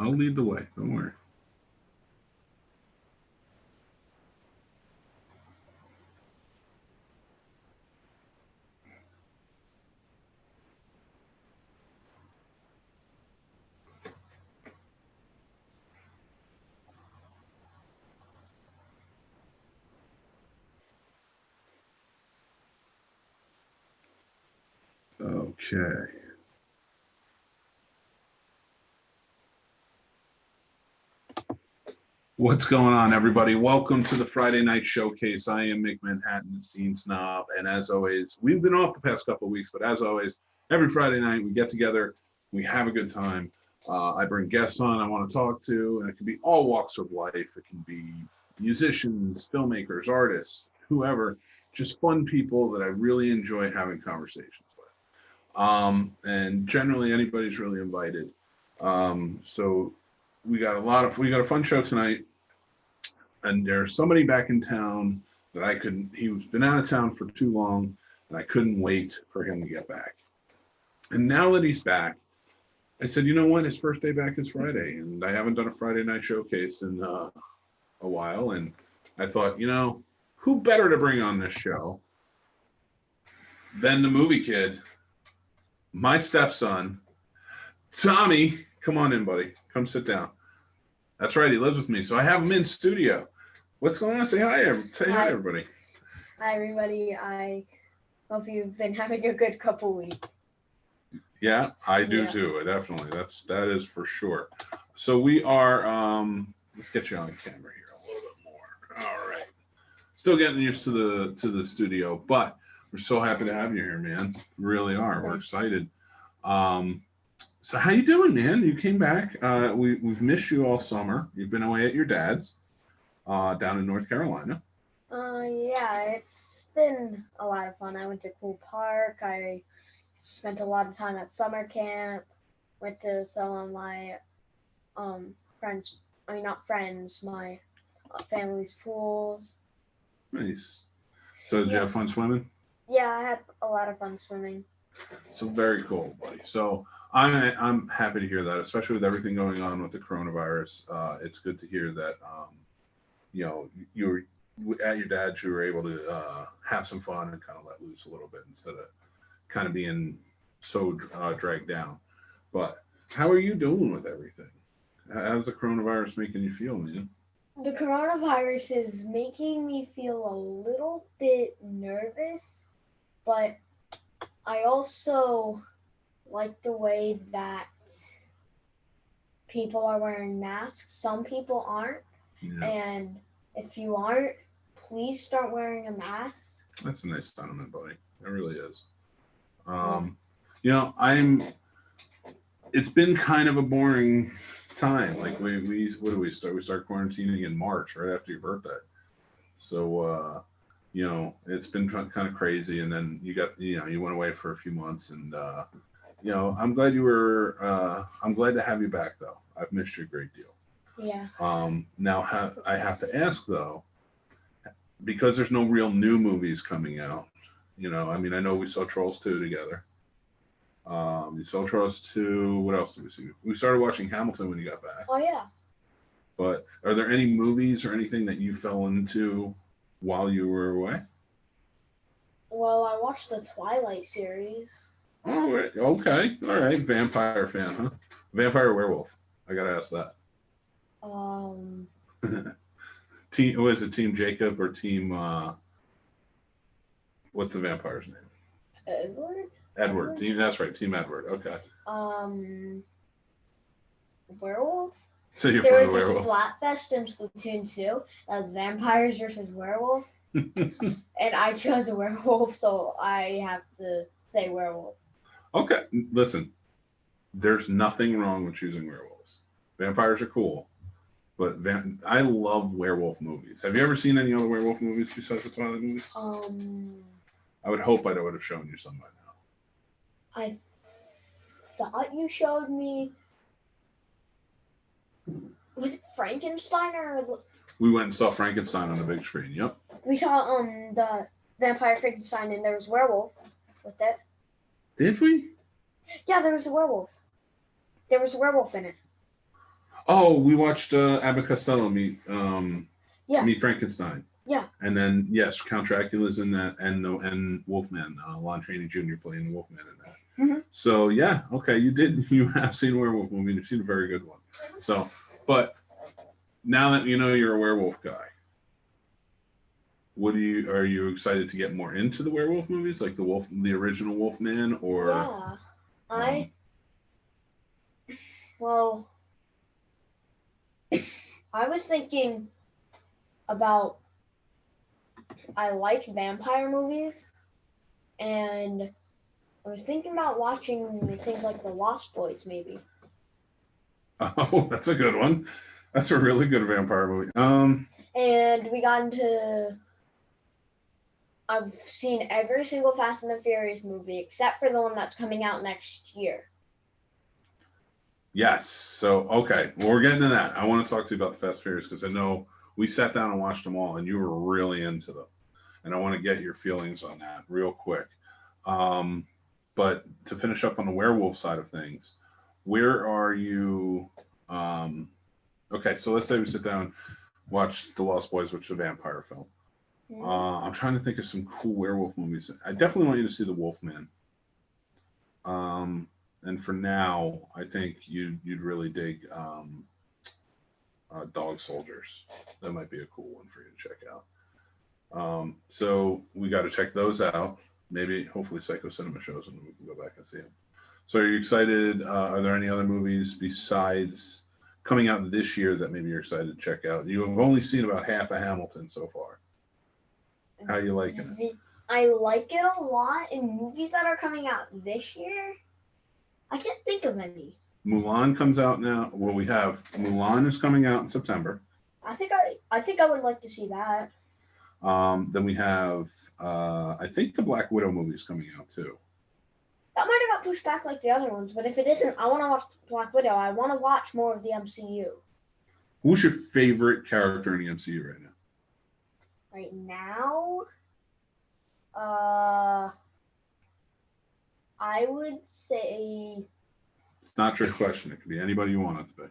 I'll lead the way. Don't worry. Okay. What's going on, everybody? Welcome to the Friday Night Showcase. I am Mick Manhattan, the Scene Snob, and as always, we've been off the past couple of weeks, but as always, every Friday night we get together, we have a good time. I bring guests on I want to talk to, and it can be all walks of life. It can be musicians, filmmakers, artists, whoever, just fun people that I really enjoy having conversations with. And generally, anybody's really invited. So we got a fun show tonight, and there's somebody back in town that he's been out of town for too long, and I couldn't wait for him to get back. And now that he's back, I said, you know what, his first day back is Friday, and I haven't done a Friday night showcase in a while, and I thought, who better to bring on this show than the movie kid, my stepson, Tommy. Come on in, buddy. Come sit down. That's right. He lives with me. So I have him in studio. What's going on? Say hi, hi, everybody. Hi, everybody. I hope you've been having a good couple weeks. Yeah, I do too. Definitely. That is for sure. So we are, let's get you on camera here a little bit more. All right. Still getting used to the studio, but we're so happy to have you here, man. We really are. We're excited. So how you doing, man? You came back. We've missed you all summer. You've been away at your dad's down in North Carolina. Yeah, it's been a lot of fun. I went to Cool Park. I spent a lot of time at summer camp. Went to some of my friends. I mean, not friends. My family's pools. Nice. So did you have fun swimming? Yeah, I had a lot of fun swimming. So very cool, buddy. So I'm happy to hear that, especially with everything going on with the coronavirus. It's good to hear that, you were at your dad's, you were able to have some fun and kind of let loose a little bit instead of kind of being so dragged down. But how are you doing with everything? How's the coronavirus making you feel, man? The coronavirus is making me feel a little bit nervous, but I also like the way that people are wearing masks. Some people aren't. Yeah. And if you aren't, please start wearing a mask. That's a nice sentiment, buddy. It really is. It's been kind of a boring time. Like what do we start? We start quarantining in March, right after your birthday. So, it's been kind of crazy. And then you went away for a few months, and, I'm glad I'm glad to have you back, though. I've missed you a great deal. Yeah. Now I have to ask, though, because there's no real new movies coming out. I know we saw Trolls 2 together. You saw Trolls 2. What else did we see? We started watching Hamilton when you got back. Oh, yeah. But are there any movies or anything that you fell into while you were away? Well, I watched the Twilight series. Oh, okay. All right. Vampire fan, huh? Vampire or werewolf? I got to ask that. Was it Team Jacob or Team, what's the vampire's name? Edward. That's right. Team Edward. Okay. Werewolf? So you're there for was the werewolf. Splatfest in Splatoon 2. That was vampires versus werewolf. And I chose a werewolf, so I have to say werewolf. Okay. Listen, there's nothing wrong with choosing werewolves. Vampires are cool, but I love werewolf movies. Have you ever seen any other werewolf movies besides the Twilight movies? I would hope I would have shown you some by now. I thought you showed me. Was it Frankenstein or? We went and saw Frankenstein on the big screen. Yep. We saw the Vampire Frankenstein, and there was werewolf with it. Did we? Yeah, there was a werewolf. There was a werewolf in it. Oh, we watched Abbott Costello Yeah. meet Frankenstein. Yeah. And then yes, Count Dracula's in that, and Wolfman, Lon Chaney Jr. playing Wolfman in that. So yeah, okay, you have seen a werewolf movie. You've seen a very good one. So, but now that you know you're a werewolf guy, are you excited to get more into the werewolf movies, like the original Wolfman, or? Yeah, well, I was thinking about, I like vampire movies, and I was thinking about watching things like The Lost Boys, maybe. Oh, that's a good one. That's a really good vampire movie. And we got into. I've seen every single Fast and the Furious movie except for the one that's coming out next year. Yes. So okay, well, we're getting to that. I want to talk to you about the Fast and Furious because I know we sat down and watched them all, and you were really into them, and I want to get your feelings on that real quick. But to finish up on the werewolf side of things, where are you? Okay, so let's say we sit down, watch The Lost Boys, which is a vampire film. I'm trying to think of some cool werewolf movies. I definitely want you to see The Wolfman. And for now, I think you'd really dig Dog Soldiers. That might be a cool one for you to check out. So we got to check those out. Maybe, hopefully, Psycho Cinema shows and we can go back and see them. So, are you excited? Are there any other movies besides coming out this year that maybe you're excited to check out? You have only seen about half of Hamilton so far. How are you liking it? I like it a lot. In movies that are coming out this year, I can't think of any. Mulan comes out now. Well, we have Mulan is coming out in September. I think I would like to see that. Then we have I think the Black Widow movie is coming out too. That might have got pushed back like the other ones, but if it isn't, I want to watch Black Widow. I want to watch more of the MCU. Who's your favorite character in the MCU right now? Right now, I would say. It's not your question. It could be anybody you want it to be.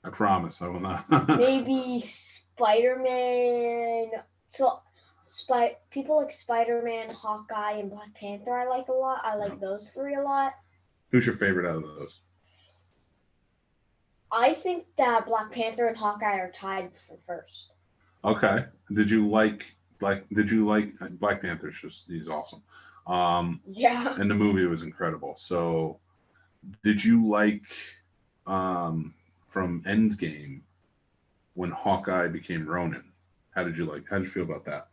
I promise I will not. Maybe Spider-Man. So, people like Spider-Man, Hawkeye, and Black Panther I like a lot. I like those three a lot. Who's your favorite out of those? I think that Black Panther and Hawkeye are tied for first. Okay. Did you like Black Panther? He's awesome. Yeah. And the movie was incredible. So, did you like from Endgame when Hawkeye became Ronin? How did you feel about that?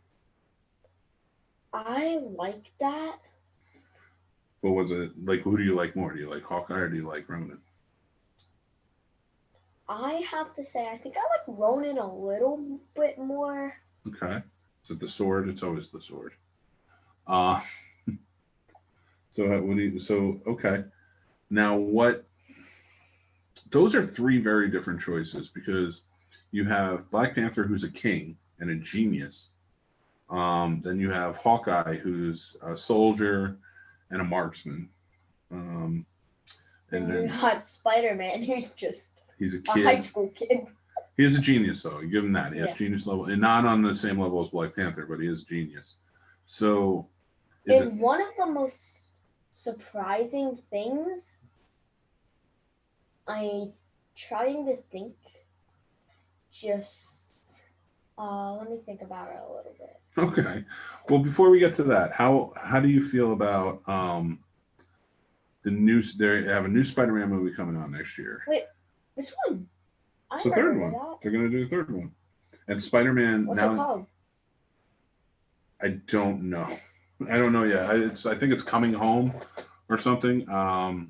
I like that. What was it like? Who do you like more? Do you like Hawkeye or do you like Ronin? I have to say, I think I like Ronin a little bit more. Okay. Is it the sword? It's always the sword. So okay. Now those are three very different choices because you have Black Panther, who's a king and a genius. Then you have Hawkeye, who's a soldier and a marksman. And then you got Spider-Man, who's just he's a kid. A high school kid. He is a genius, though. You give him that. He has genius level, and not on the same level as Black Panther, but he is genius. So, one of the most surprising things, I'm trying to think. Let me think about it a little bit. Okay. Well, before we get to that, how do you feel about they have a new Spider-Man movie coming out next year? Wait, which one? It's the third one. They're going to do the third one. And Spider-Man What's it called? I don't know. I don't know yet. I think it's Coming Home or something. I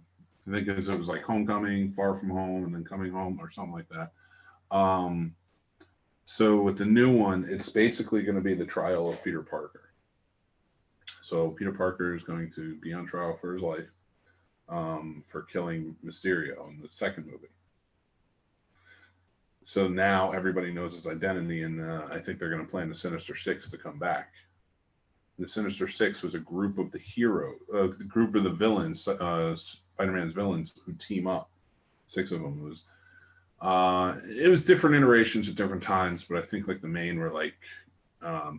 think it was like Homecoming, Far From Home, and then Coming Home or something like that. So with the new one, it's basically going to be the trial of Peter Parker. So Peter Parker is going to be on trial for his life for killing Mysterio in the second movie. So now everybody knows his identity, and I think they're going to plan the Sinister Six to come back. The Sinister Six was a group of the group of the villains, Spider-Man's villains, who team up. 6 of them was It was different iterations at different times, but I think like the main were like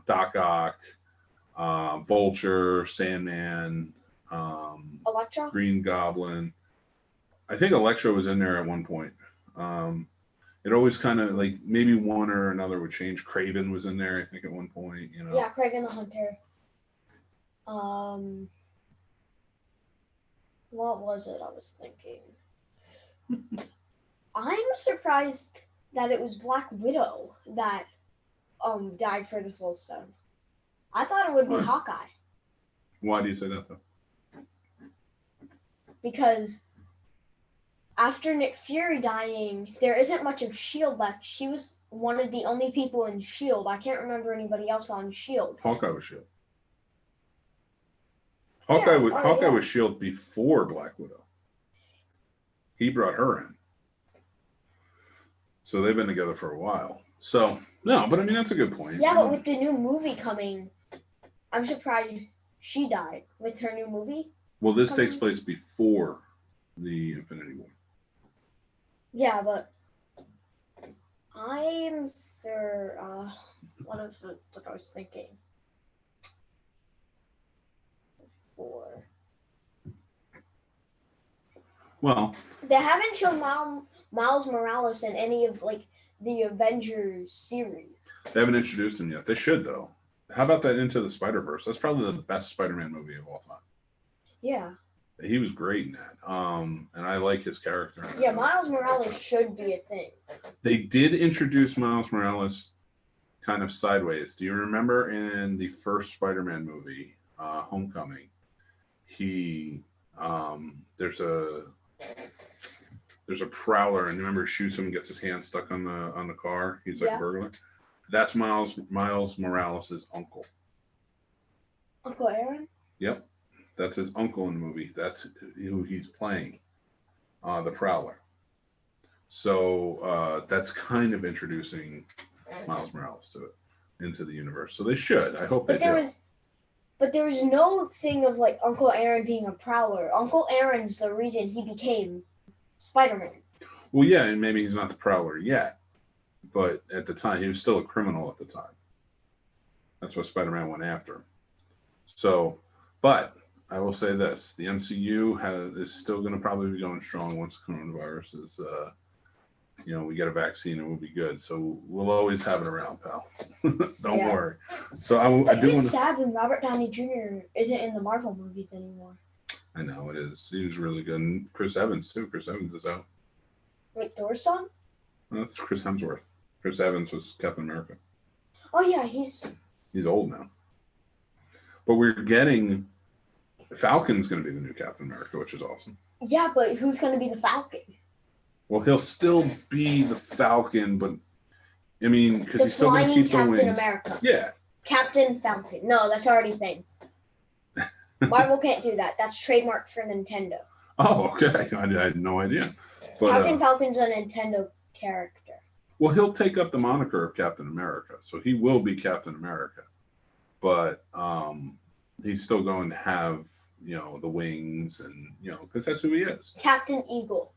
Doc Ock, Vulture, Sandman, Electra? Green Goblin. I think Electro was in there at one point. It always kind of like maybe one or another would change. Craven was in there, I think, at one point. You know. Yeah, Craven the Hunter. What was it I was thinking? I'm surprised that it was Black Widow that died for the Soul Stone. I thought it would be Hawkeye. Why do you say that though? Because after Nick Fury dying, there isn't much of S.H.I.E.L.D. left. She was one of the only people in S.H.I.E.L.D. I can't remember anybody else on S.H.I.E.L.D. Hawkeye was S.H.I.E.L.D. Hawkeye was S.H.I.E.L.D. before Black Widow. He brought her in. So they've been together for a while. So, no, but I mean, that's a good point. Yeah, but with the new movie coming, I'm surprised she died with her new movie. Well, this takes place before the Infinity War. Yeah, but I'm sure. What I was thinking? Before. Well, They haven't shown Miles Morales in any of like the Avengers series. they haven't introduced him yet. They should, though. How about that Into the Spider-Verse? That's probably the best Spider-Man movie of all time. Yeah. He was great in that. And I like his character. Yeah, Miles Morales should be a thing. They did introduce Miles Morales kind of sideways. Do you remember in the first Spider-Man movie, Homecoming, there's a prowler, and remember, he shoots him and gets his hand stuck on the car. He's like a burglar. That's Miles Morales' uncle. Uncle Aaron? Yep. That's his uncle in the movie. That's who he's playing, the Prowler. So that's kind of introducing Miles Morales to it, into the universe. So they should. I hope they do. But there was no thing of like Uncle Aaron being a Prowler. Uncle Aaron's the reason he became Spider-Man. Well, yeah, and maybe he's not the Prowler yet, but at the time, he was still a criminal at the time. That's what Spider-Man went after. So, but I will say this: the MCU is still going to probably be going strong once coronavirus is, we get a vaccine and we'll be good. So we'll always have it around, pal. Don't worry. So I do want to. Sad when Robert Downey Jr. isn't in the Marvel movies anymore. I know it is. He was really good. And Chris Evans too. Chris Evans is out. Wait, Thor's son? That's Chris Hemsworth. Chris Evans was Captain America. Oh yeah, he's old now. But we're getting Falcon's going to be the new Captain America, which is awesome. Yeah, but who's going to be the Falcon? Well, he'll still be the Falcon, but I mean, because he's still going to keep the wings. Captain America. Yeah. Captain Falcon. No, that's already a thing. Marvel can't do that. That's trademarked for Nintendo. Oh, okay. I had no idea. But, Captain Falcon's a Nintendo character. Well, he'll take up the moniker of Captain America, so he will be Captain America. But he's still going to have, the wings and, because that's who he is. Captain Eagle.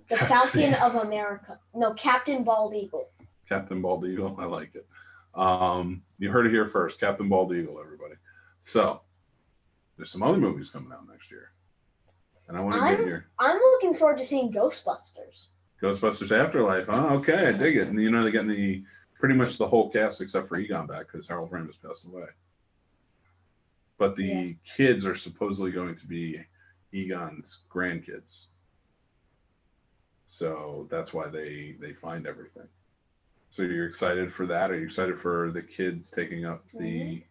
The Falcon of America. No, Captain Bald Eagle. Captain Bald Eagle. I like it. You heard it here first. Captain Bald Eagle, everybody. So, there's some other movies coming out next year. And I want to get here. I'm looking forward to seeing Ghostbusters. Ghostbusters Afterlife. Oh, okay. I dig it. And they're getting pretty much the whole cast except for Egon back because Harold Ramis passed away. But the kids are supposedly going to be Egon's grandkids. So that's why they find everything. So you're excited for that? Are you excited for the kids taking up the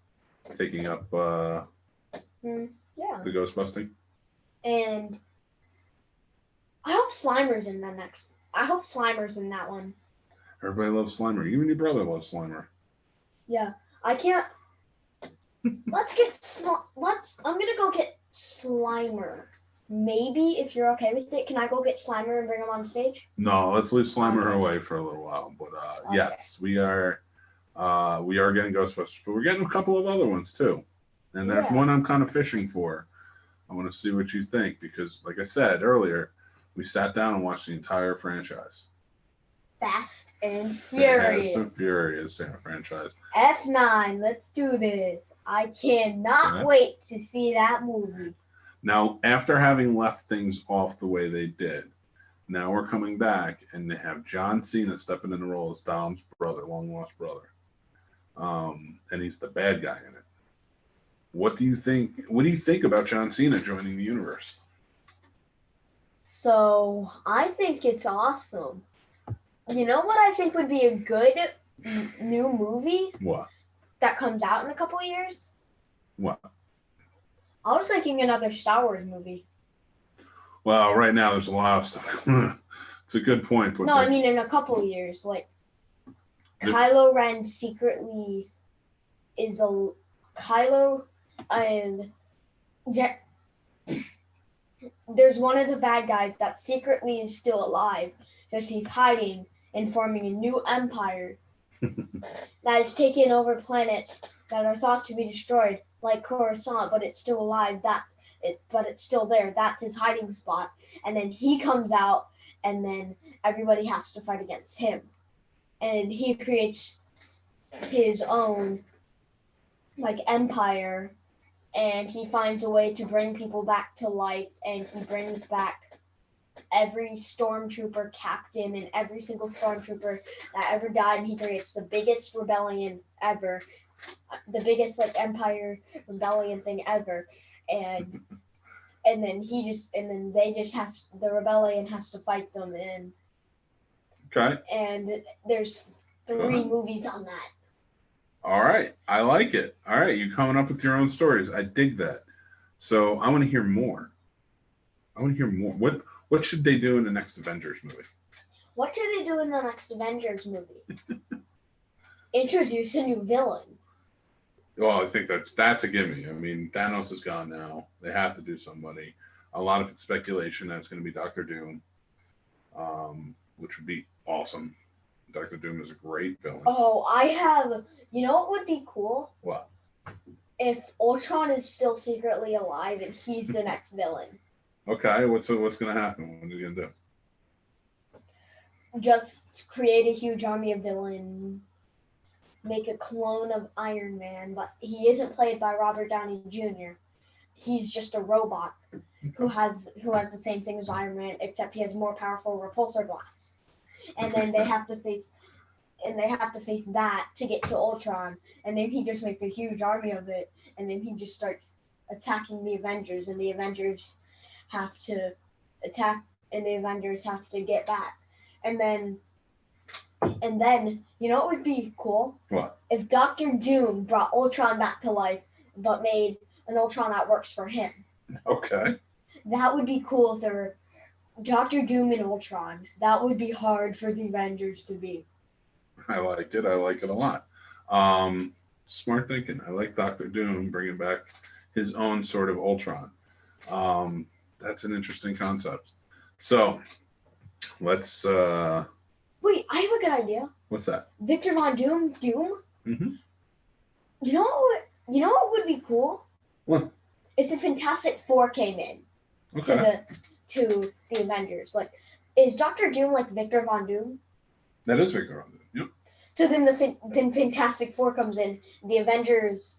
ghost busting? And I hope Slimer's in that next. I hope Slimer's in that one. Everybody loves Slimer. Even your brother loves Slimer. Yeah, I can't. I'm gonna go get Slimer. Maybe if you're okay with it, can I go get Slimer and bring him on stage? No, let's leave Slimer away for a little while. But yes, we are getting Ghostbusters, but we're getting a couple of other ones too. And that's one I'm kind of fishing for. I want to see what you think because, like I said earlier, we sat down and watched the entire franchise. Fast and Fast Furious. and Furious franchise. F9, let's do this. I cannot Okay. wait to see that movie. Now, after having left things off the way they did, now we're coming back and they have John Cena stepping in the role as Dom's brother, long lost brother. And he's the bad guy in it. What do you think? What do you think about John Cena joining the universe? So I think it's awesome. You know what I think would be a good new movie What? that comes out in a couple of years? What? I was thinking another Star Wars movie. Well, right now there's a lot of stuff. It's a good point. But No, I mean in a couple of years, like Kylo Ren secretly is a Kylo and there's one of the bad guys that secretly is still alive, just he's hiding and forming a new empire that is taking over planets that are thought to be destroyed, like Coruscant, but it's still alive. But it's still there. That's his hiding spot. And then he comes out, and then everybody has to fight against him. And he creates his own empire, and he finds a way to bring people back to life, and he brings back every stormtrooper captain and every single stormtrooper that ever died, and he creates the biggest rebellion ever, the biggest empire rebellion thing ever, and then the rebellion has to fight them, and there's 3 movies on that. All right, I like it. All right, you're coming up with your own stories. I dig that. So I want to hear more. What should they do in the next Avengers movie? What should they do in the next Avengers movie? Introduce a new villain. Well, I think that's a gimme. I mean, Thanos is gone now. They have to do somebody. A lot of speculation that it's going to be Doctor Doom, which would be awesome. Doctor Doom is a great villain. Oh, you know what would be cool? What? If Ultron is still secretly alive and he's the next villain. Okay, what's going to happen? What are you going to do? Just create a huge army of villains. Make a clone of Iron Man, but he isn't played by Robert Downey Jr. He's just a robot who has the same thing as Iron Man, except he has more powerful repulsor blasts. And then they have to face that to get to Ultron, and then he just makes a huge army of it, and then he just starts attacking the Avengers, and the Avengers have to attack, and the Avengers have to get back. And then you know what would be cool? What? If Doctor Doom brought Ultron back to life, but made an Ultron that works for him. Okay. That would be cool if there were Doctor Doom and Ultron. That would be hard for the Avengers to beat. I like it a lot. Smart thinking. I like Doctor Doom bringing back his own sort of Ultron. That's an interesting concept. So let's Wait, I have a good idea. What's that? Victor Von Doom. Mm-hmm. You know what would be cool? What? If the Fantastic Four came in to the Avengers. Is Doctor Doom like Victor Von Doom? That is Victor Von Doom. Yep. So then Fantastic Four comes in. The Avengers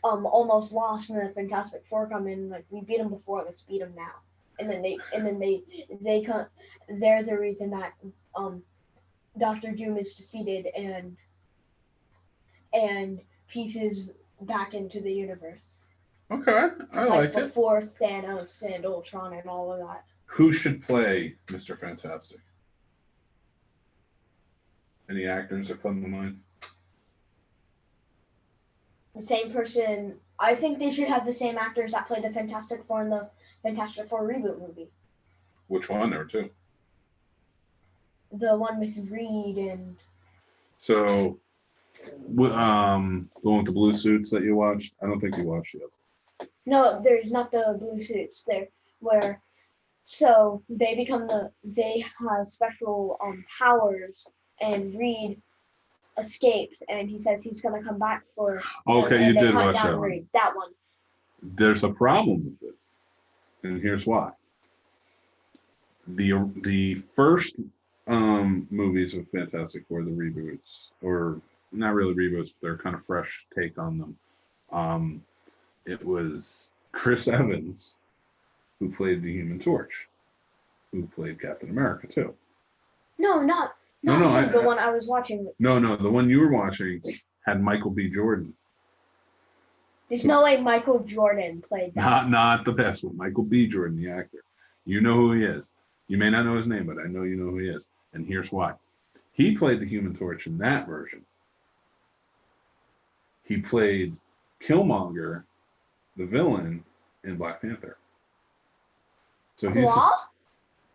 almost lost, and the Fantastic Four come in. We beat them before, let's beat them now. And then they come. They're the reason that Doctor Doom is defeated and pieces back into the universe. Okay, I like it. Before Thanos and Ultron and all of that. Who should play Mr. Fantastic? Any actors that come to mind? The same person. I think they should have the same actors that played the Fantastic Four in the Fantastic Four reboot movie. Which one? There were 2. The one with Reed and. So, the one with the blue suits that you watched? I don't think you watched it. No, there's not the blue suits there. So they have special powers, and Reed escapes, and he says he's going to come back for. Okay, you did watch that one. That one. There's a problem with it, and here's why. The first movies of Fantastic Four, the reboots, or not really reboots, but they're kind of fresh take on them. It was Chris Evans who played the Human Torch, who played Captain America too. No, not No, him, the one I was watching. No, the one you were watching had Michael B. Jordan. There's no way Michael Jordan played that. Not the best one. Michael B. Jordan, the actor. You know who he is. You may not know his name, but I know you know who he is. And here's why. He played the Human Torch in that version. He played Killmonger, the villain, in Black Panther. So Claw?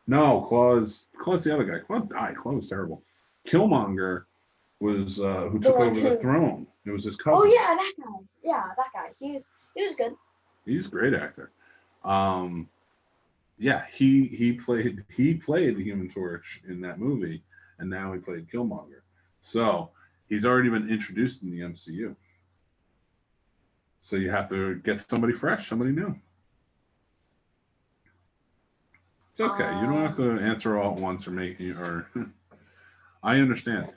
No, Claw's the other guy. Claw died. Claw was terrible. Killmonger was who took over the throne. It was his cousin. Oh yeah, that guy. Yeah, that guy. He was good. He's a great actor. Yeah, he played the Human Torch in that movie, and now he played Killmonger. So he's already been introduced in the MCU. So you have to get somebody fresh, somebody new. It's okay. You don't have to answer all at once or I understand.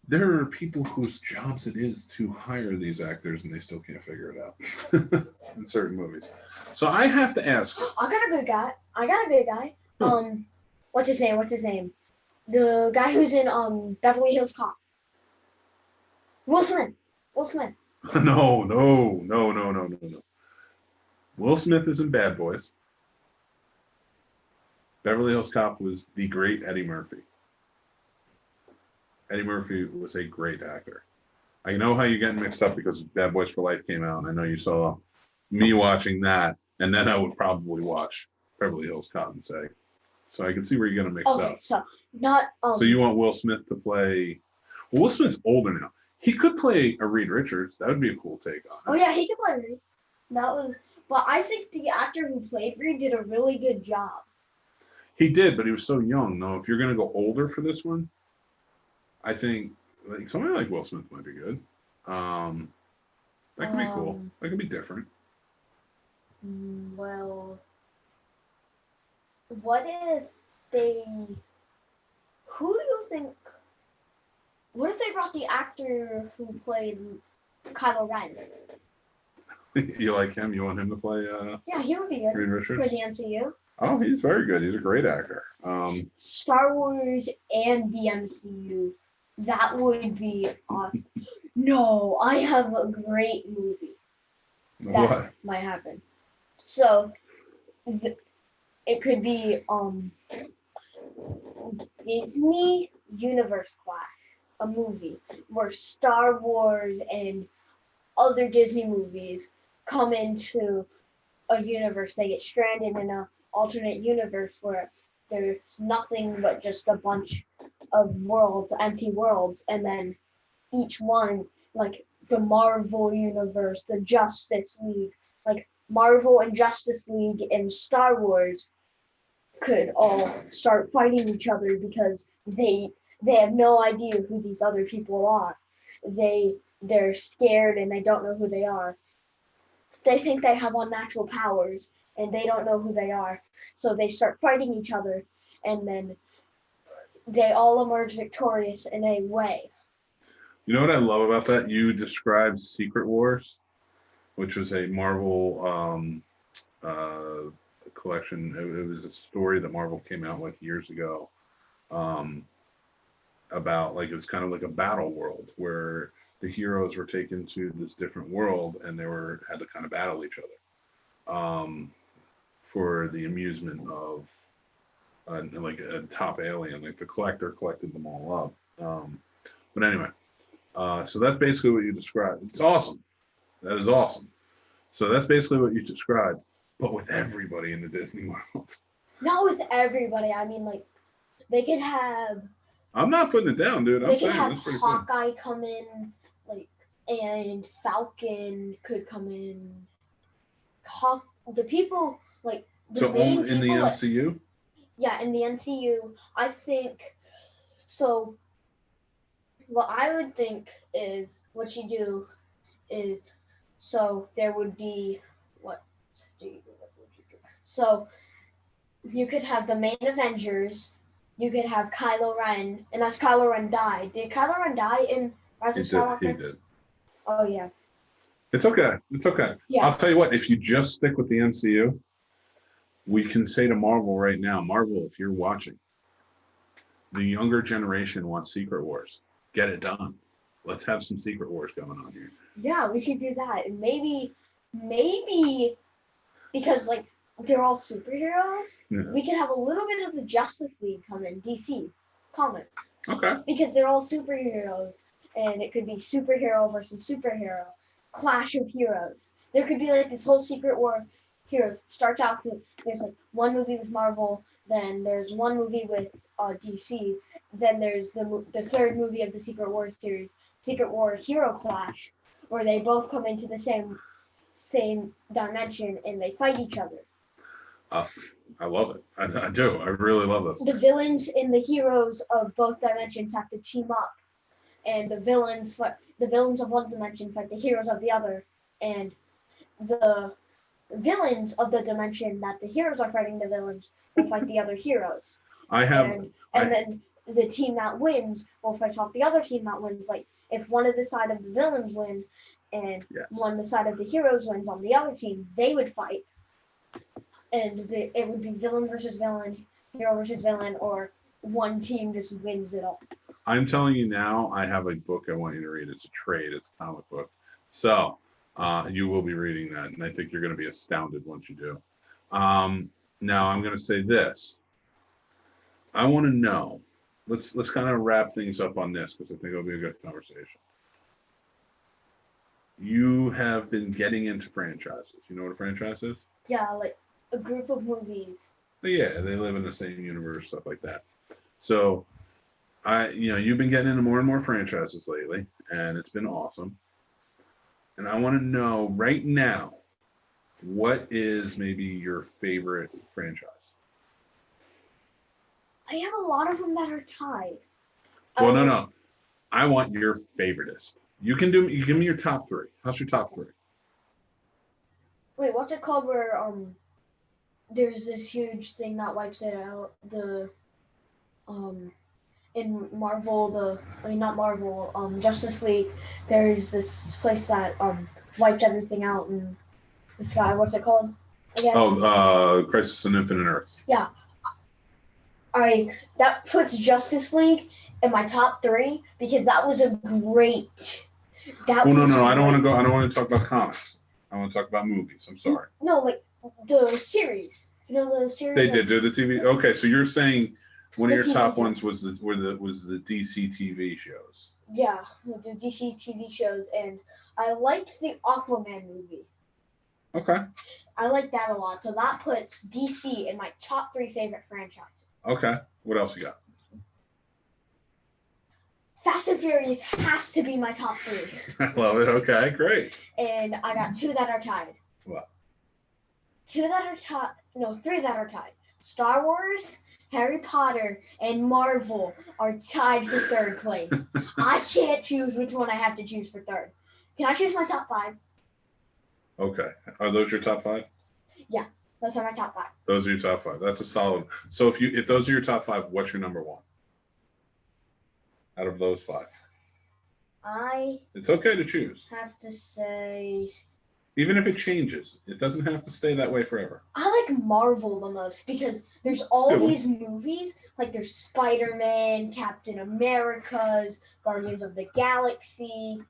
There are people whose jobs it is to hire these actors and they still can't figure it out in certain movies. So I have to ask. I got a good guy. What's his name? The guy who's in Beverly Hills Cop. Will Smith. No. Will Smith is in Bad Boys. Beverly Hills Cop was the great Eddie Murphy. Eddie Murphy was a great actor. I know how you're getting mixed up because Bad Boys for Life came out, and I know you saw me watching that, and then I would probably watch Beverly Hills Cop and say, so I can see where you're going to mix up. So not. So you want Will Smith to play? Well, Will Smith's older now. He could play a Reed Richards. That would be a cool take on it. Oh yeah, he could play Reed. But I think the actor who played Reed did a really good job. He did, but he was so young. Though, if you're going to go older for this one, I think like somebody like Will Smith might be good. That could be cool. That could be different. Well, what if they? Who do you think? What if they brought the actor who played Kylo Ren? You like him? You want him to play? Yeah, he would be good Reed Richards? for the MCU. Oh, he's very good. He's a great actor. Star Wars and the MCU. That would be awesome. No, I have a great movie that might happen. So it could be Disney Universe Clash, a movie where Star Wars and other Disney movies come into a universe. They get stranded in an alternate universe where there's nothing but just a bunch of worlds, empty worlds, and then each one, like the Marvel universe, the Justice League, like Marvel and Justice League and Star Wars could all start fighting each other because they have no idea who these other people are. They're scared and they don't know who they are. They think they have unnatural powers and they don't know who they are. So they start fighting each other and then they all emerge victorious in a way. You know what I love about that? You described Secret Wars, which was a Marvel collection. It was a story that Marvel came out with years ago about like it was kind of like a battle world where the heroes were taken to this different world and they had to kind of battle each other for the amusement of like a top alien. Like the Collector collected them all up. But anyway, so that's basically what you described. It's awesome. That is awesome. So that's basically what you described, but with everybody in the Disney world. Not with everybody. I mean, like they could have. I'm not putting it down, dude. They could have Hawkeye come in, like, and Falcon could come in. The people like the so main in the MCU. Yeah, in the MCU, I think. So, what I would think is what you do is so there would be what would you do? So you could have the main Avengers, you could have Kylo Ren, unless Kylo Ren died. Did Kylo Ren die in Rise He of did. Skywalker? He did. Oh yeah. It's okay. It's okay. Yeah. I'll tell you what. If you just stick with the MCU, we can say to Marvel right now, Marvel, if you're watching, the younger generation wants Secret Wars. Get it done. Let's have some Secret Wars going on here. Yeah, we should do that. And maybe because like they're all superheroes, Yeah. we could have a little bit of the Justice League come in, DC Comics. Okay. Because they're all superheroes, and it could be superhero versus superhero, clash of heroes. There could be like this whole Secret War heroes. Starts out with there's like one movie with Marvel, then there's one movie with DC, then there's the third movie of the Secret War series, Secret War Hero Clash, where they both come into the same dimension and they fight each other. I love it. I do. I really love this. The villains and the heroes of both dimensions have to team up, and the villains of one dimension fight the heroes of the other, and the villains of the dimension that the heroes are fighting the villains will fight the other heroes. And then the team that wins will fight off the other team that wins. Like if one of the side of the villains win and one the side of the heroes wins on the other team, they would fight. And it would be villain versus villain, hero versus villain, or one team just wins it all. I'm telling you now, I have a book I want you to read. It's a trade. It's a comic book. So you will be reading that, and I think you're going to be astounded once you do. Now I'm going to say this. I want to know. Let's kind of wrap things up on this because I think it'll be a good conversation. You have been getting into franchises. You know what a franchise is? Yeah, like a group of movies. Yeah, they live in the same universe, stuff like that. So, you've been getting into more and more franchises lately, and it's been awesome. And I want to know right now, what is maybe your favorite franchise? I have a lot of them that are tied. Well, no. I want your favoriteest. You give me your top three. How's your top three? Wait, what's it called where there's this huge thing that wipes it out? In Marvel, not Marvel, Justice League, there's this place that wipes everything out in the sky. What's it called again? Oh, Crisis on Infinite Earths. Yeah. That puts Justice League in my top three because that was a great. No. I don't want to talk about comics. I want to talk about movies. I'm sorry. No, like the series. You know the series. They did do the TV. Okay, so you're saying one of your top ones was the DC TV shows. Yeah, the DC TV shows, and I liked the Aquaman movie. Okay. I like that a lot. So that puts DC in my top three favorite franchises. Okay. What else you got? Fast and Furious has to be my top three. I love it. Okay, great. And I got two that are tied. What? Three that are tied. Star Wars, Harry Potter, and Marvel are tied for third place. I can't choose which one I have to choose for third. Can I choose my top five? Okay. Are those your top five? Yeah, those are my top five. Those are your top five. That's a solid. So if those are your top five, what's your number one? Out of those five. It's okay to choose. Have to say. Even if it changes, it doesn't have to stay that way forever. I like Marvel the most because there's all these movies. Like there's Spider-Man, Captain America's, Guardians of the Galaxy.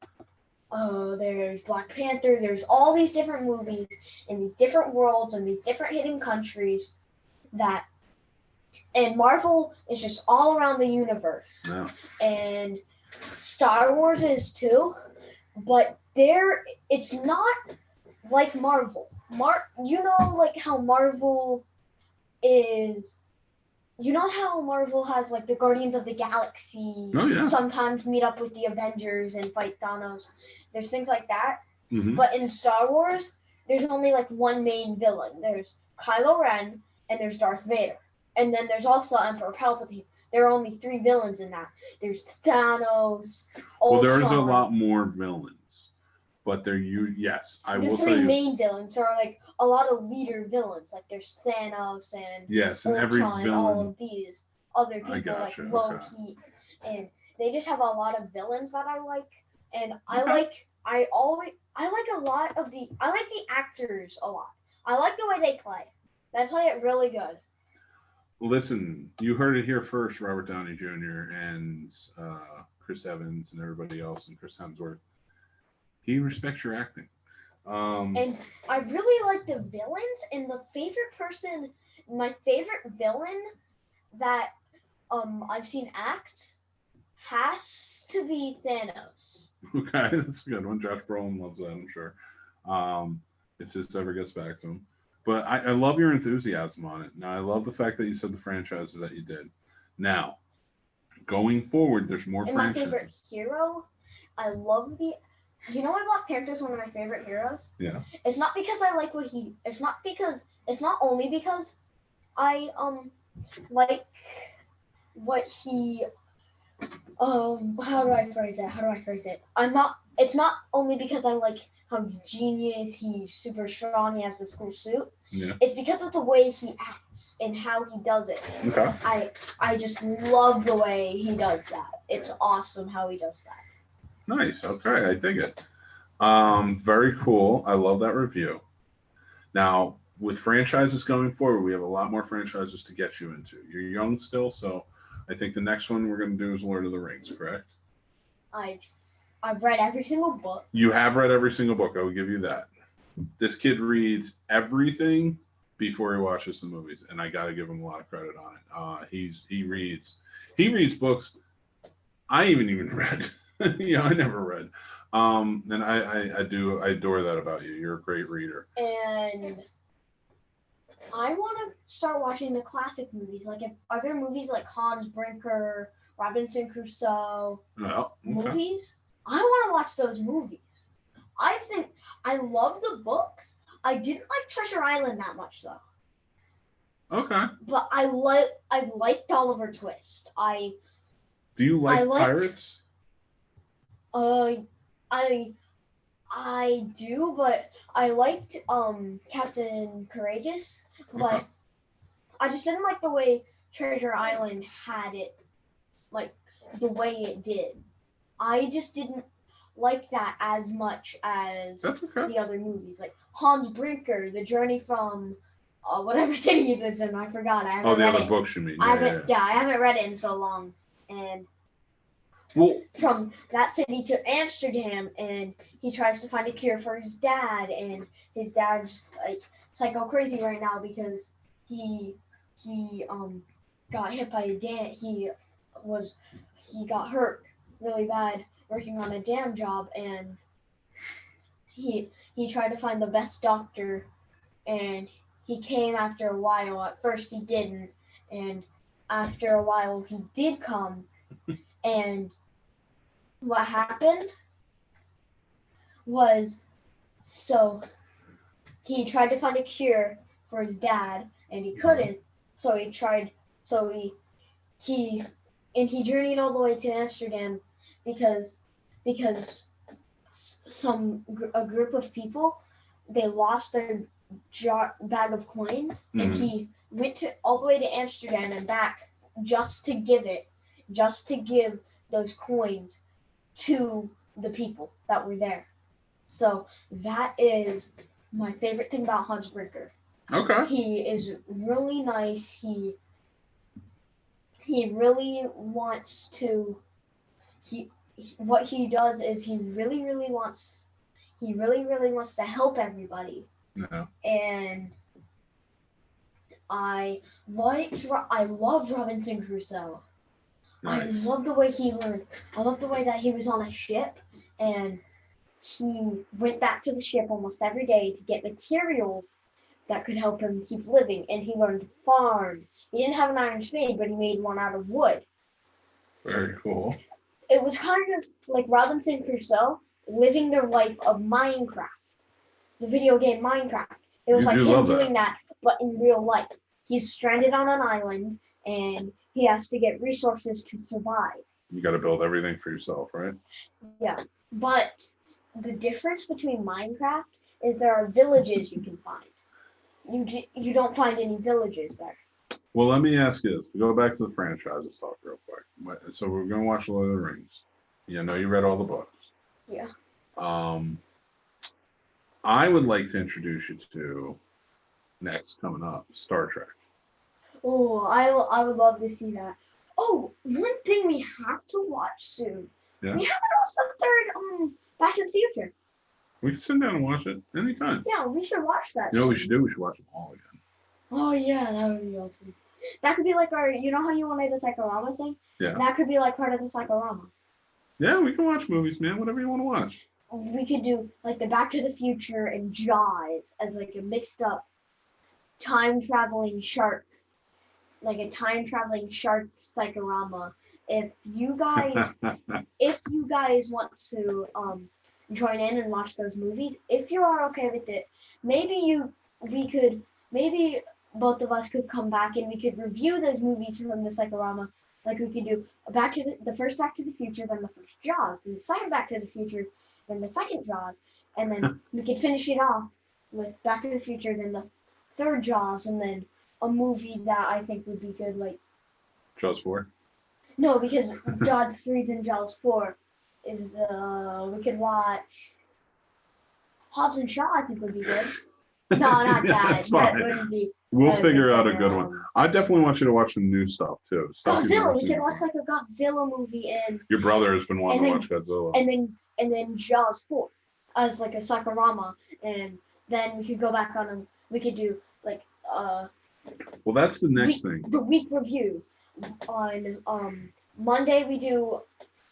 There's Black Panther. There's all these different movies in these different worlds and these different hidden countries and Marvel is just all around the universe. No. And Star Wars is too, but it's not like Marvel. Like how Marvel is. You know how Marvel has like the Guardians of the Galaxy. Oh, yeah. Sometimes meet up with the Avengers and fight Thanos. There's things like that. Mm-hmm. But in Star Wars, there's only like one main villain. There's Kylo Ren and there's Darth Vader. And then there's also Emperor Palpatine. There are only three villains in that. There's Thanos. Well, there is a lot more villains, but yes, I will tell you. The three main villains are like a lot of leader villains. Like there's Thanos and yes, and Ultron, every villain. all of these. other I people, like gotcha, Loki, and they just have a lot of villains that I like, and I Okay. like a lot of I like the actors a lot. I like the way they play. They play it really good. Listen, you heard it here first, Robert Downey Jr. and Chris Evans and everybody else, and Chris Hemsworth. He respects your acting. And I really like the villains, and my favorite villain that I've seen act has to be Thanos. Okay, that's a good one. Josh Brolin loves that, I'm sure. If this ever gets back to him. But I love your enthusiasm on it. Now, I love the fact that you said the franchises that you did. Now, going forward, there's more And franchises. my favorite hero, I love the. You know why Black Panther is one of my favorite heroes? Yeah. It's not because I like what he. It's not only because I like what he. How do I phrase it? It's not only because I like how genius, he's super strong, he has this cool suit. Yeah. It's because of the way he acts and how he does it. Okay. I just love the way he does that. It's awesome how he does that. Nice. Okay, I dig it. Very cool. I love that review. Now, with franchises going forward, we have a lot more franchises to get you into. You're young still, so I think the next one we're going to do is Lord of the Rings, correct? I've read every single book. You have read every single book. I will give you that. This kid reads everything before he watches the movies, and I got to give him a lot of credit on it. He reads books I even read. I never read. And I adore that about you. You're a great reader. And I want to start watching the classic movies, like if other movies like Hans Brinker, Robinson Crusoe, movies. I want to watch those movies. I think I love the books. I didn't like Treasure Island that much though. Okay. But I liked Oliver Twist. Do you like pirates? I do, but I liked Captain Courageous, but I just didn't like the way Treasure Island had it, like the way it did. I just didn't like that as much as the other movies, like Hans Brinker, The Journey from whatever city he lives in. I forgot. I haven't read the other it. books you mean? I haven't read it in so long, and. From that city to Amsterdam, and he tries to find a cure for his dad, and his dad's like psycho crazy right now because he got hit by a dam. He got hurt really bad working on a dam job, and he tried to find the best doctor, and he came after a while. At first he didn't, and after a while he did come, and what happened was, so he tried to find a cure for his dad, and he couldn't. So he journeyed all the way to Amsterdam because a group of people, they lost their bag of coins, and he went all the way to Amsterdam and back just to give those coins to the people that were there. So that is my favorite thing about Hans Brinker. Okay. He is really nice. He really wants to. What he does is he really wants to help everybody. No. And I love Robinson Crusoe. Nice. I love the way he learned. I love the way that he was on a ship, and he went back to the ship almost every day to get materials that could help him keep living. And he learned to farm. He didn't have an iron spade, but he made one out of wood. Very cool. It was kind of like Robinson Crusoe living their life of Minecraft, the video game Minecraft. It was like him doing that, but in real life. He's stranded on an island, and he has to get resources to survive. You got to build everything for yourself, right? Yeah, but the difference between Minecraft is there are villages you can find. You don't find any villages there. Well, let me ask you this. To go back to the franchises talk real quick. So we're going to watch Lord of the Rings. You know, you read all the books. Yeah. I would like to introduce you to next coming up, Star Trek. Oh, I would love to see that. Oh, one thing we have to watch soon. Yeah. We haven't watched the third Back to the Future. We can sit down and watch it anytime. Yeah, we should watch that. You know what we soon. should do? We should watch them all again. Oh yeah, that would be awesome. That could be like our, you know how you wanted the Psychorama thing? Yeah. That could be like part of the Psychorama. Yeah, we can watch movies, man. Whatever you want to watch. We could do like the Back to the Future and Jaws as like a mixed up time traveling shark, like a time traveling shark Psychorama. If you guys want to join in and watch those movies, if you are okay with it, maybe both of us could come back and we could review those movies from the Psychorama. Like we could do the first Back to the Future, then the first Jaws, then the second Back to the Future, then the second Jaws, and then we could finish it off with Back to the Future, then the third Jaws, and then a movie that I think would be good, like Jaws 4? No, because Jaws 3 then Jaws 4 is we could watch Hobbs and Shaw. I think would be good. No, not that. That's fine. That wouldn't be. We'll figure out a good one. I definitely want you to watch some new stuff too. Godzilla. We could watch like a Godzilla movie and. Your brother has been wanting to watch Godzilla. And then Jaws 4 as like a Psychorama, and then we could go back on them. We could do like Well, that's the next thing. The week review on Monday we do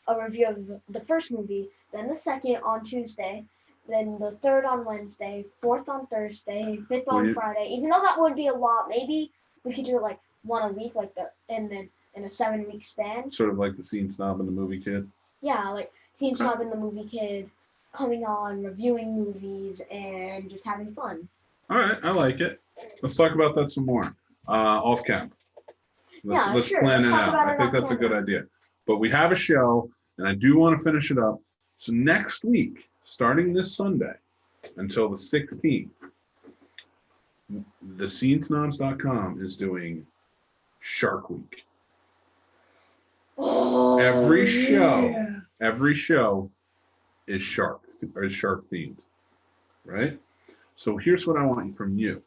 a review of the first movie, then the second on Tuesday, then the third on Wednesday, fourth on Thursday, fifth on Friday. Even though that would be a lot, maybe we could do like one a week, and then in a 7-week span. Sort of like the Scene Snob and the Movie Kid. Yeah, like Scene Snob and the Movie Kid, coming on, reviewing movies, and just having fun. All right, I like it. Let's talk about that some more off camp. Let's plan it out. I think that's a good idea. But we have a show, and I do want to finish it up. So next week, starting this Sunday until the 16th, thescenesnobs.com is doing Shark Week. Oh, every show is shark themed, right? So here's what I want from you.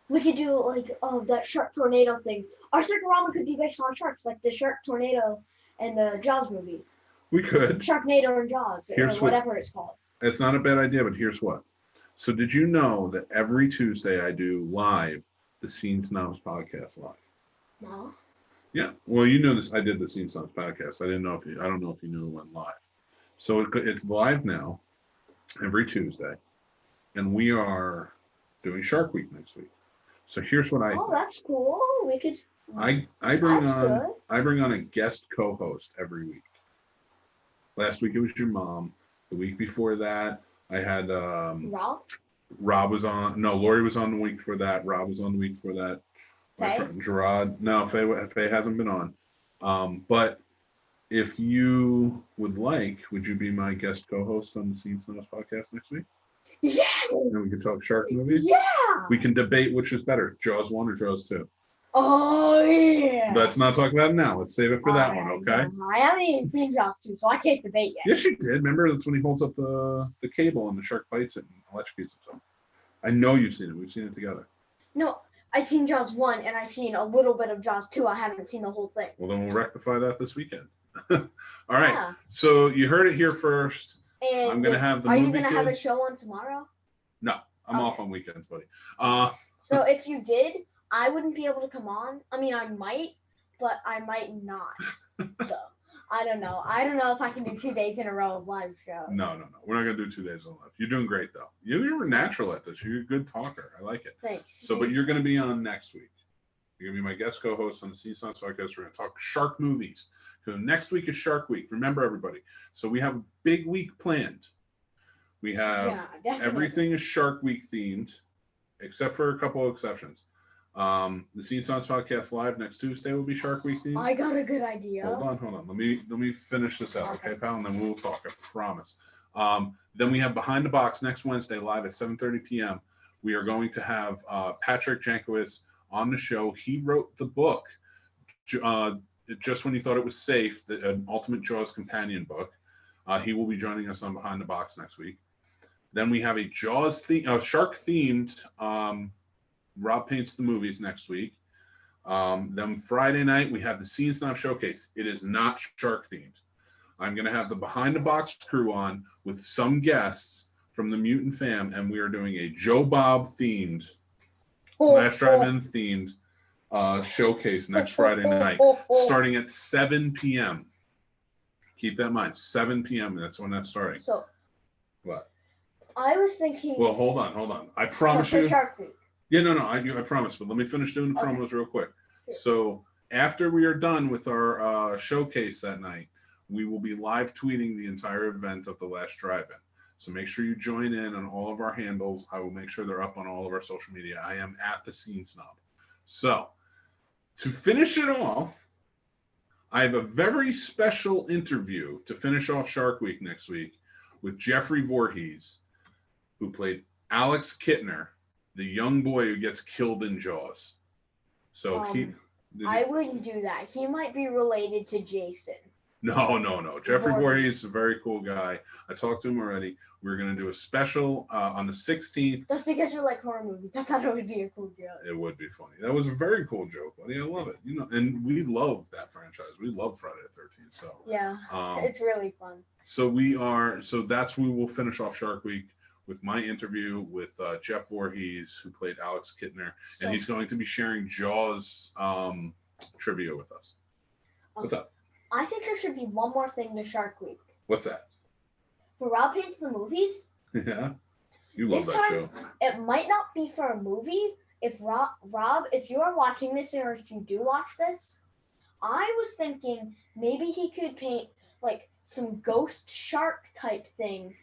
We could do like that shark tornado thing. Our Psychorama could be based on sharks, like the Shark Tornado and the Jaws movies. We could. Sharknado and Jaws, or whatever it's called. It's not a bad idea, but here's what. So did you know that every Tuesday I do live the Scene Snobs podcast live? No. Yeah. Well, you know this. I did the Scene Snobs podcast. I don't know if you knew it went live. So it's live now, every Tuesday, and we are doing Shark Week next week. So here's what I. Oh, that's cool. We could. I bring on a guest co-host every week. Last week it was your mom. The week before that I had Rob. Rob was on. No, Lori was on the week before that. Rob was on the week before that. My friend Gerard. No, Faye hasn't been on. But if you would like, would you be my guest co-host on the Scene Snobs podcast next week? Yeah. And we can talk shark movies. Yeah. We can debate which is better, Jaws 1 or Jaws 2. Oh yeah. Let's not talk about it now. Let's save it for that one, okay? I haven't even seen Jaws 2, so I can't debate yet. Yes, you did. Remember, that's when he holds up the cable and the shark bites it and electrocutes himself. I know you've seen it. We've seen it together. No, I've seen Jaws 1 and I've seen a little bit of Jaws 2. I haven't seen the whole thing. Well, then we'll rectify that this weekend. All right. Yeah. So you heard it here first. And I'm going to have the movie. Are you going to have a show on tomorrow? No, I'm off on weekends, buddy. So if you did, I wouldn't be able to come on. I mean, I might, but I might not. So, I don't know. I don't know if I can do 2 days in a row of live show. No. We're not going to do 2 days on live. You're doing great, though. You were natural at this. You're a good talker. I like it. Thanks. So, but you're going to be on next week. You're going to be my guest co-host on the Scene Snobs podcast. We're going to talk shark movies. So next week is Shark Week. Remember, everybody. So we have a big week planned. We have everything is Shark Week themed, except for a couple of exceptions. The Scene Snobs podcast live next Tuesday will be Shark Week themed. I got a good idea. Hold on. Let me finish this out, okay, pal? And then we'll talk. I promise. Then we have Behind the Box next Wednesday live at 7:30 p.m. We are going to have Patrick Jankowitz on the show. He wrote the book, Just When You Thought It Was Safe, an Ultimate Jaws companion book. He will be joining us on Behind the Box next week. Then we have a shark themed Rob Paints the Movies next week. Then Friday night we have the Scene Snob Showcase. It is not shark themed. I'm going to have the Behind the Box crew on with some guests from the Mutant Fam, and we are doing a Joe Bob themed, Last Drive-In themed showcase next Friday night, starting at 7 p.m. Keep that in mind, 7 p.m. That's when that's starting. So, what? I was thinking. Well, hold on. I promise you. Shark Week. Yeah, no, I promise. But let me finish doing the promos real quick. So after we are done with our showcase that night, we will be live tweeting the entire event of the Last Drive-In. So make sure you join in on all of our handles. I will make sure they're up on all of our social media. I am at the Scene Snob. So to finish it off, I have a very special interview to finish off Shark Week next week with Jeffrey Voorhees, who played Alex Kittner, the young boy who gets killed in Jaws. So I wouldn't do that. He might be related to Jason. No. Jeffrey Voorhees is a very cool guy. I talked to him already. We're going to do a special on the 16th. That's because you like horror movies. I thought it would be a cool joke. It would be funny. That was a very cool joke, buddy. I love it. And we love that franchise. We love Friday the 13th. So yeah, it's really fun. So we will finish off Shark Week with my interview with Jeff Voorhees, who played Alex Kittner, and he's going to be sharing Jaws trivia with us. What's up? I think there should be one more thing to Shark Week. What's that? For Rob Paints the Movies. Yeah, you love that show. It might not be for a movie. If Rob, if you are watching this or if you do watch this, I was thinking maybe he could paint like some ghost shark type thing,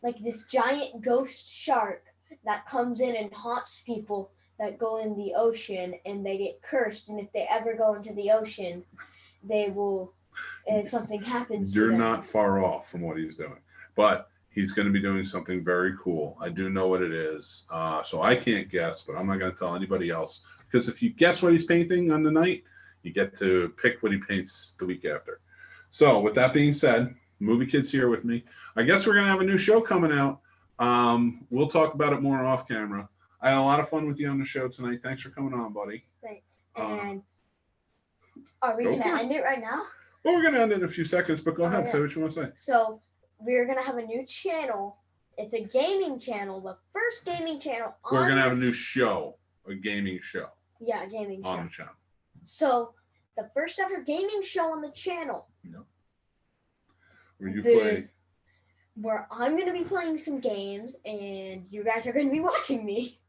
like this giant ghost shark that comes in and haunts people that go in the ocean and they get cursed, and if they ever go into the ocean, they will, something happens to them. You're not far off from what he's doing, but he's going to be doing something very cool. I do know what it is, so I can't guess, but I'm not going to tell anybody else, because if you guess what he's painting on the night, you get to pick what he paints the week after. So with that being said, Movie Kid's here with me. I guess we're going to have a new show coming out. We'll talk about it more off camera. I had a lot of fun with you on the show tonight. Thanks for coming on, buddy. Thanks. And are we going to end it right now? Well, we're going to end it in a few seconds, but go ahead. Say what you want to say. So we're going to have a new channel. It's a gaming channel, the first gaming channel. We're going to have a new show, a gaming show. Yeah, a gaming show. On the channel. So the first ever gaming show on the channel. Yep. Where I'm going to be playing some games, and you guys are going to be watching me.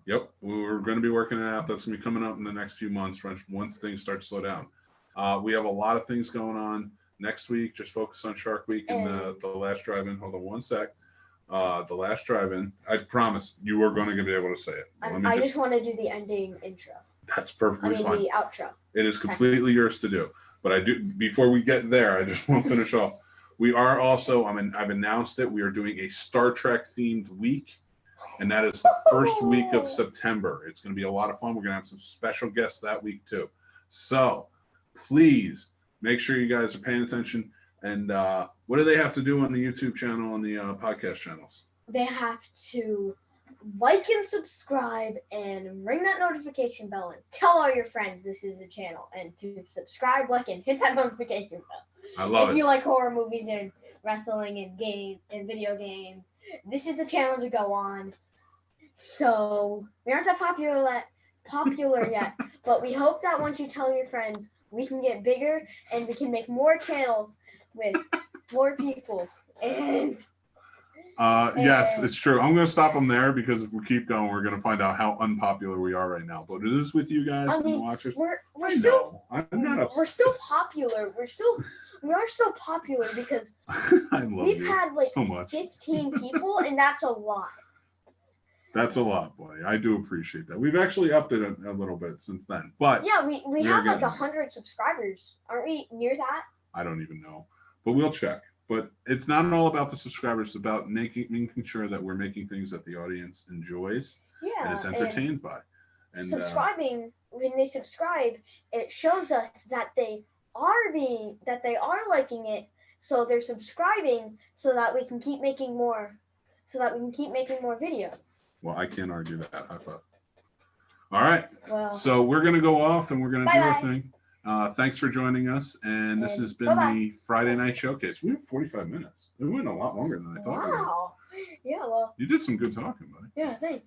Yep, we're going to be working it out. That's going to be coming up in the next few months once things start to slow down. We have a lot of things going on next week. Just focus on Shark Week and the Last Drive-In. Hold on one sec. The Last Drive-In. I promise you are going to be able to say it. I just want to do the ending intro. That's perfectly fine. The outro. It is completely yours to do. But I do. Before we get there, I just want to finish off. We are also, I've announced it, we are doing a Star Trek themed week, and that is the first week of September. It's going to be a lot of fun. We're going to have some special guests that week too. So please make sure you guys are paying attention. And what do they have to do on the YouTube channel and the podcast channels? They have to like and subscribe and ring that notification bell and tell all your friends this is the channel, and to subscribe, like, and hit that notification bell. I love it. If you like horror movies and wrestling and games and video games, this is the channel to go on. So we aren't that popular yet, but we hope that once you tell your friends, we can get bigger and we can make more channels with more people. And yes, it's true. I'm going to stop them there, because if we keep going, we're going to find out how unpopular we are right now. But it is with you guys and the watchers. We're still popular. We are still popular because we've had like so much. 15 people, and that's a lot. That's a lot, boy. I do appreciate that. We've actually upped it a little bit since then. But yeah, we have like 100 subscribers. Aren't we near that? I don't even know, but we'll check. But it's not all about the subscribers. It's about making sure that we're making things that the audience enjoys and is entertained by. And subscribing, when they subscribe, it shows us that they are liking it. So they're subscribing so that we can keep making more, videos. well, I can't argue that. High five. All right. Well, So we're going to go off and we're going to do our Bye-bye. thing. Thanks for joining us. And this And has been bye-bye. the Friday Night Showcase. We have 45 minutes. It went a lot longer than I thought. wow. Yeah, well, You did some good talking, buddy. yeah, thanks.